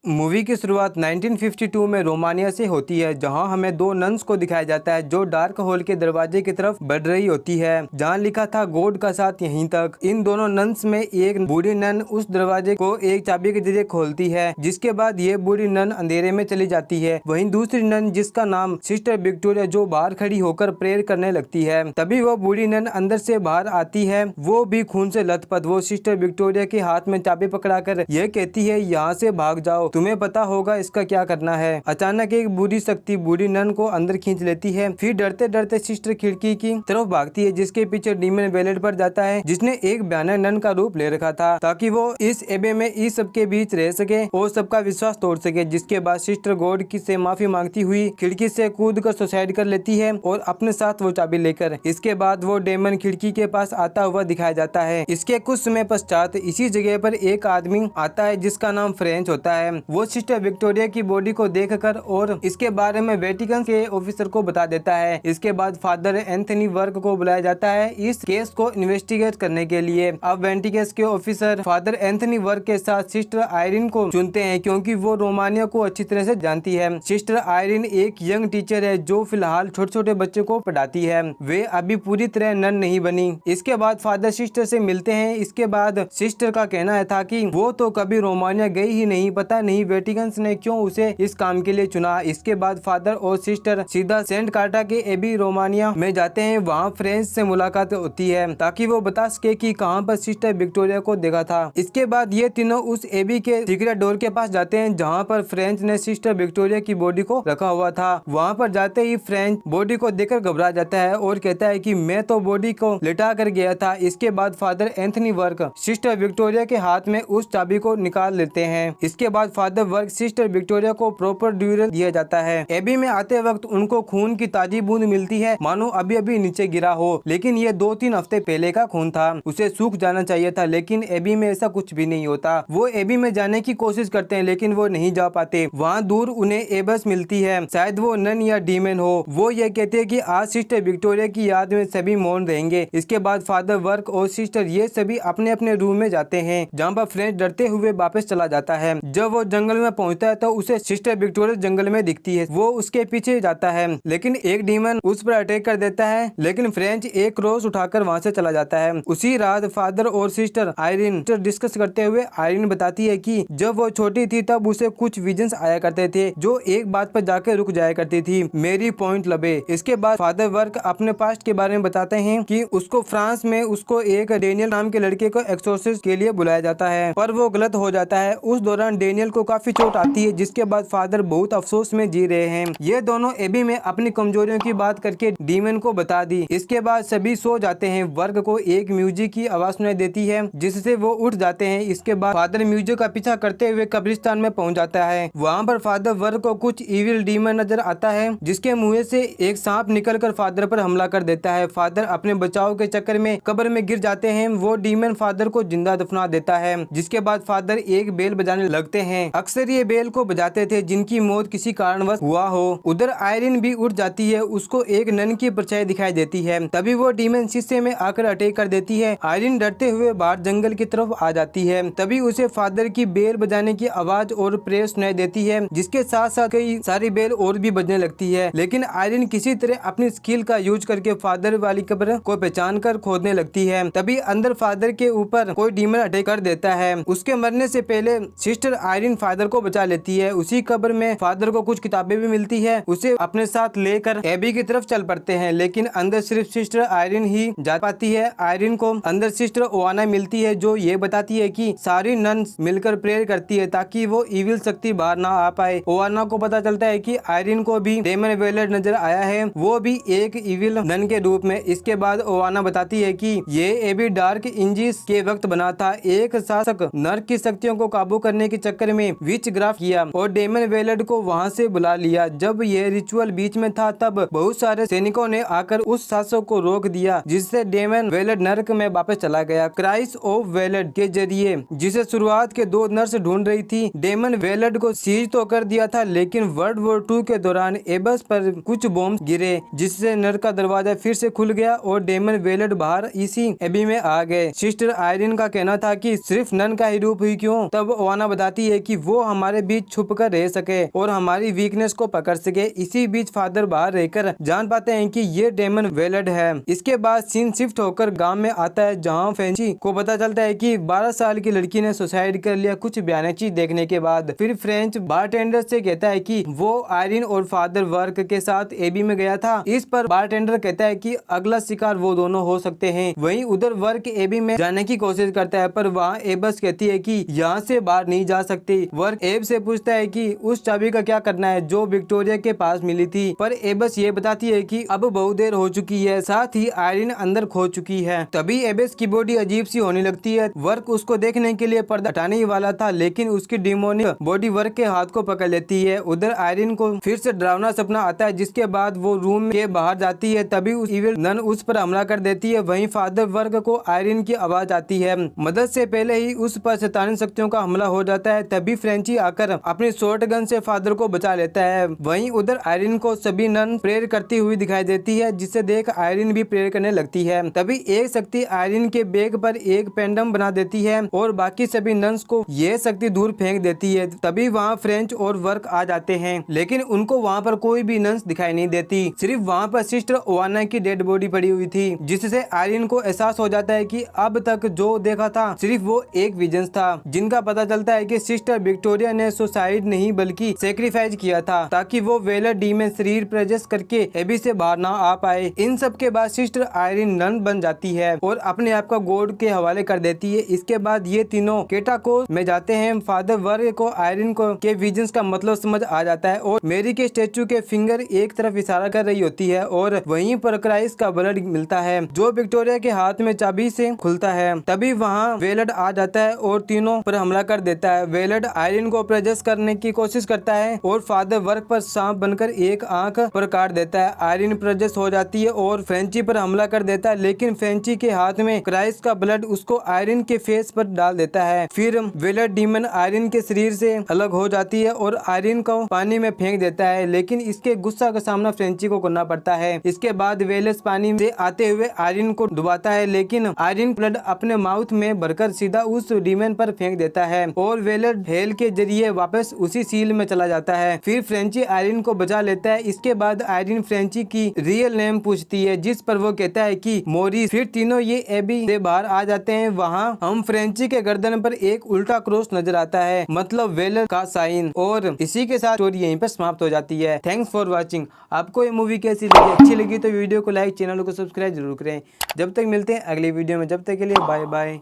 Movie की शुरुआत 1952 में रोमानिया से होती है, जहां हमें दो नन्स को दिखाया जाता है जो डार्क होल के दरवाजे की तरफ बढ़ रही होती है, जहां लिखा था गॉड का साथ यहीं तक। इन दोनों नन्स में एक बूढ़ी नन उस दरवाजे को एक चाबी के जरिए खोलती है, जिसके बाद ये बूढ़ी नन अंधेरे में चली जाती है। वहीं दूसरी नन, जिसका नाम सिस्टर विक्टोरिया, जो बाहर खड़ी होकर प्रेयर करने लगती है। तभी वो बूढ़ी नन अंदर से बाहर आती है, वो भी खून से लथपथ। वो सिस्टर विक्टोरिया के हाथ में चाबी पकड़ाकर यह कहती है, यहाँ से भाग जाओ, तुम्हें पता होगा इसका क्या करना है। अचानक एक बुरी शक्ति बूढ़ी नन को अंदर खींच लेती है। फिर डरते डरते सिस्टर खिड़की की तरफ भागती है, जिसके पीछे डीमन वेलेट पर जाता है, जिसने एक भयानक नन का रूप ले रखा था ताकि वो इस एबे में इस सबके बीच रह सके और सबका विश्वास तोड़ सके। जिसके बाद सिस्टर गॉड की से माफी मांगती हुई खिड़की से कूद कर सुसाइड कर लेती है और अपने साथ वो चाबी लेकर। इसके बाद वो डेमन खिड़की के पास आता हुआ दिखाया जाता है। इसके कुछ समय पश्चात इसी जगह पर एक आदमी आता है, जिसका नाम फ्रेंच होता है। वो सिस्टर विक्टोरिया की बॉडी को देखकर और इसके बारे में वेटिकन के ऑफिसर को बता देता है। इसके बाद फादर एंथनी वर्क को बुलाया जाता है इस केस को इन्वेस्टिगेट करने के लिए। अब वेटिकन के ऑफिसर फादर एंथनी वर्क के साथ सिस्टर आयरिन को चुनते हैं, क्योंकि वो रोमानिया को अच्छी तरह से जानती है। सिस्टर आयरिन एक यंग टीचर है जो फिलहाल छोटे छोटे बच्चों को पढ़ाती है। वे अभी पूरी तरह नन नहीं बनी। इसके बाद फादर सिस्टर से मिलते हैं। इसके बाद सिस्टर का कहना था कि वो तो कभी रोमानिया गई ही नहीं, पता नहीं वेटिकन ने क्यों उसे इस काम के लिए चुना। इसके बाद फादर और सिस्टर सीधा सेंट कार्टा के एबी रोमानिया में जाते हैं। वहाँ फ्रेंच से मुलाकात होती है ताकि वो बता सके कि कहाँ पर सिस्टर विक्टोरिया को देखा था। इसके बाद ये तीनों उस एबी के सीक्रेट डोर के पास जाते हैं, जहाँ पर फ्रेंच ने सिस्टर विक्टोरिया की बॉडी को रखा हुआ था। वहाँ पर जाते ही फ्रेंच बॉडी को देखकर घबरा जाता है और कहता है कि मैं तो बॉडी को लिटा कर गया था। इसके बाद father Anthony work sister Victoria के हाथ में उस चाबी को निकाल लेते हैं। इसके बाद फादर वर्क सिस्टर विक्टोरिया को प्रॉपर ड्यूरल दिया जाता है। एबी में आते वक्त उनको खून की ताजी बूंद मिलती है, मानो अभी अभी नीचे गिरा हो, लेकिन ये 2-3 हफ्ते पहले का खून था, उसे सूख जाना चाहिए था। लेकिन एबी में ऐसा कुछ भी नहीं होता। वो एबी में जाने की कोशिश करते हैं, लेकिन वो नहीं जा पाते। वहाँ दूर उन्हें एबस मिलती है, शायद वो नन या डीमन हो। वो ये कहते हैं कि आज सिस्टर विक्टोरिया की याद में सभी मौन रहेंगे। इसके बाद फादर वर्क और सिस्टर ये सभी अपने अपने रूम में जाते हैं, जहाँ पर फ्रेंच डरते हुए वापस चला जाता है। जब वो जंगल में पहुंचता है तो उसे सिस्टर विक्टोरिया जंगल में दिखती है। वो उसके पीछे जाता है, लेकिन एक डीमन उस पर अटैक कर देता है, लेकिन फ्रेंच एक क्रॉस उठाकर वहां से चला जाता है। उसी रात फादर और सिस्टर आयरिन डिस्कस करते हुए आयरिन बताती है कि जब वो छोटी थी तब उसे कुछ विजन्स आया करते थे, जो एक बात पर जाकर रुक जाया करती थी, मेरी पॉइंट लबे। इसके बाद फादर वर्क अपने पास्ट के बारे में बताते हैं कि उसको फ्रांस में उसको एक डेनियल नाम के लड़के को एक्सोर्सिस्ट के लिए बुलाया जाता है, पर वो गलत हो जाता है। उस दौरान डेनियल को काफी चोट आती है, जिसके बाद फादर बहुत अफसोस में जी रहे हैं। ये दोनों एबी में अपनी कमजोरियों की बात करके डीमन को बता दी। इसके बाद सभी सो जाते हैं। वर्क को एक म्यूजिक की आवाज सुनाई देती है, जिससे वो उठ जाते हैं। इसके बाद फादर म्यूजिक का पीछा करते हुए कब्रिस्तान में पहुंच जाता है। वहाँ पर फादर वर्क को कुछ इविल डीमन नजर आता है, जिसके मुंह से एक सांप निकलकर फादर पर हमला कर देता है। फादर अपने बचाव के चक्कर में कब्र में गिर जाते हैं। वो डीमन फादर को जिंदा दफना देता है। जिसके बाद फादर एक बेल बजाने लगते हैं। अक्सर ये बेल को बजाते थे जिनकी मौत किसी कारणवश हुआ हो। उधर आयरिन भी उठ जाती है, उसको एक नन की परछाई दिखाई देती है। तभी वो डीमन शीशे में आकर अटैक कर देती है। आयरिन डरते हुए बाहर जंगल की तरफ आ जाती है। तभी उसे फादर की बेल बजाने की आवाज और प्रेयर सुनाई देती है, जिसके साथ साथ कई सारी बेल और भी बजने लगती है। लेकिन आयरिन किसी तरह अपनी स्किल का यूज करके फादर वाली कब्र को पहचान कर खोदने लगती है। तभी अंदर फादर के ऊपर कोई डीमन अटैक कर देता है। उसके मरने से पहले सिस्टर आयरिन फादर को बचा लेती है। उसी कब्र में फादर को कुछ किताबें भी मिलती है। उसे अपने साथ लेकर एबी की तरफ चल पड़ते हैं, लेकिन अंदर सिर्फ सिस्टर आयरिन ही जा पाती है। आयरिन को अंदर सिस्टर ओवाना मिलती है, जो ये बताती है कि सारी नन्स मिलकर प्रेयर करती है ताकि वो इविल शक्ति बाहर ना आ पाए। ओवाना को पता चलता है कि आयरिन को भी डेमन वेलेट नजर आया है, वो भी एक इविल नन के रूप में। इसके बाद ओवाना बताती है कि ये एबी डार्क इंजिस के वक्त बना था। एक शासक नर्क की शक्तियों को काबू करने के चक्कर में विच ग्राफ किया और डेमन वेलेट को वहां से बुला लिया। जब ये रिचुअल बीच में था तब बहुत सारे सैनिकों ने आकर उस शासक को रोक दिया, जिससे डेमन वेलेट नर्क में वापस चला गया। क्राइस्ट ऑफ वेलेट के जरिए, जिसे शुरुआत के 2 नर्स ढूंढ रही थी, डेमन वेलेट को सीज तो कर दिया था, लेकिन वर्ल्ड वॉर 2 के दौरान एबस पर कुछ बॉम्ब गिरे, जिससे नर्क का दरवाजा फिर से खुल गया और डेमन वेलेट बाहर इसी एबी में आ गए। सिस्टर आयरिन का कहना था कि सिर्फ नन का ही रूप ही क्यों। तब ओवाना बताती है कि वो हमारे बीच छुप कर रह सके और हमारी वीकनेस को पकड़ सके। इसी बीच फादर बाहर रहकर जान पाते हैं कि ये डेमन वेलड है। इसके बाद सीन शिफ्ट होकर गांव में आता है, जहां फ्रेंची को पता चलता है कि 12 साल की लड़की ने सुसाइड कर लिया कुछ भयानक चीज देखने के बाद। फिर फ्रेंच बारटेंडर से कहता है कि वो आयरिन और फादर वर्क के साथ एबी में गया था। इस पर बारटेंडर कहता है कि अगला शिकार वो दोनों हो सकते हैं। वहीं उधर वर्क एबी में जाने की कोशिश करता है, पर वहाँ एबस कहती है कि यहाँ से बाहर नहीं जा सकती। वर्क एब से पूछता है कि उस चाबी का क्या करना है जो विक्टोरिया के पास मिली थी, पर एबस ये बताती है कि अब बहुत देर हो चुकी है, साथ ही आयरिन अंदर खो चुकी है। तभी एबस की बॉडी अजीब सी होने लगती है। वर्क उसको देखने के लिए पर्दा हटाने ही वाला था, लेकिन उसकी डिमोनिक बॉडी वर्क के हाथ को पकड़ लेती है। उधर आयरिन को फिर से डरावना सपना आता है, जिसके बाद वो रूम के बाहर जाती है। तभी उस इविल नन उस पर हमला कर देती है। वहीं फादर वर्क को आयरिन की आवाज आती है। मदद से पहले ही उस पर शैतानी शक्तियों का हमला हो जाता है। तभी फ्रेंची आकर अपनी शॉर्ट गन से फादर को बचा लेता है। वहीं उधर आयरिन को सभी नन प्रेयर करती हुई दिखाई देती है, जिसे देख आयरिन भी प्रेयर करने लगती है। तभी एक शक्ति आयरिन के बैग पर एक पेंडम बना देती है और बाकी सभी नन्स को यह शक्ति दूर फेंक देती है। तभी वहाँ फ्रेंच और वर्क आ जाते हैं, लेकिन उनको वहाँ पर कोई भी नन्स दिखाई नहीं देती। सिर्फ वहाँ पर सिस्टर ओवाना की डेड बॉडी पड़ी हुई थी, जिससे आयरिन को एहसास हो जाता है कि अब तक जो देखा था सिर्फ वो एक विजन था। जिनका पता चलता है कि सिस्टर विक्टोरिया ने सुसाइड नहीं बल्कि सेक्रीफाइस किया था, ताकि वो वेलर डीमन शरीर प्रजेस करके एबी से बाहर ना आ पाए। इन सब के बाद सिस्टर आयरिन नन बन जाती है और अपने आप का गॉड के हवाले कर देती है। इसके बाद ये तीनों केटाकोस में जाते हैं। फादर वर्क को आयरिन को के विजन्स का मतलब समझ आ जाता है और मेरी के स्टेचू के फिंगर एक तरफ इशारा कर रही होती है और वहीं पर क्राइस्ट का ब्लड मिलता है, जो विक्टोरिया के हाथ में चाबी से खुलता है। तभी वहाँ वेलड आ जाता है और तीनों पर हमला कर देता है। वेलड आयरिन को प्रेजेस करने की कोशिश करता है और फादर वर्क पर सांप बनकर एक आंख पर काट देता है। आयरिन प्रेजेस हो जाती है और फ्रेंची पर हमला कर देता है, लेकिन फ्रेंची के हाथ में क्राइस्ट का ब्लड उसको आयरिन के फेस पर डाल देता है। फिर वेलड डीमन आयरिन के शरीर से अलग हो जाती है और आयरिन को पानी में फेंक देता है, लेकिन इसके गुस्सा का सामना फ्रेंची को करना पड़ता है। इसके बाद वेलस पानी से आते हुए आयरिन को डुबाता है, लेकिन आयरिन ब्लड अपने माउथ में भरकर सीधा उस डीमन पर फेंक देता है और वेलड हेल के जरिए वापस उसी सील में चला जाता है। फिर फ्रेंची आयरिन को बचा लेता है। इसके बाद आयरिन फ्रेंची की रियल नेम पूछती है, जिस पर वो कहता है कि मोरिस। फिर तीनों ये एबी से बाहर आ जाते हैं। वहाँ हम फ्रेंची के गर्दन पर एक उल्टा क्रॉस नजर आता है, मतलब वेलर का साइन। और इसी के साथ स्टोरी यहीं पर समाप्त हो जाती है। Thanks for watching. आपको ये मूवी कैसी लगी? अच्छी लगी तो वीडियो को लाइक, चैनल को सब्सक्राइब जरूर करें। जब तक मिलते हैं अगली वीडियो में, जब तक के लिए बाय बाय।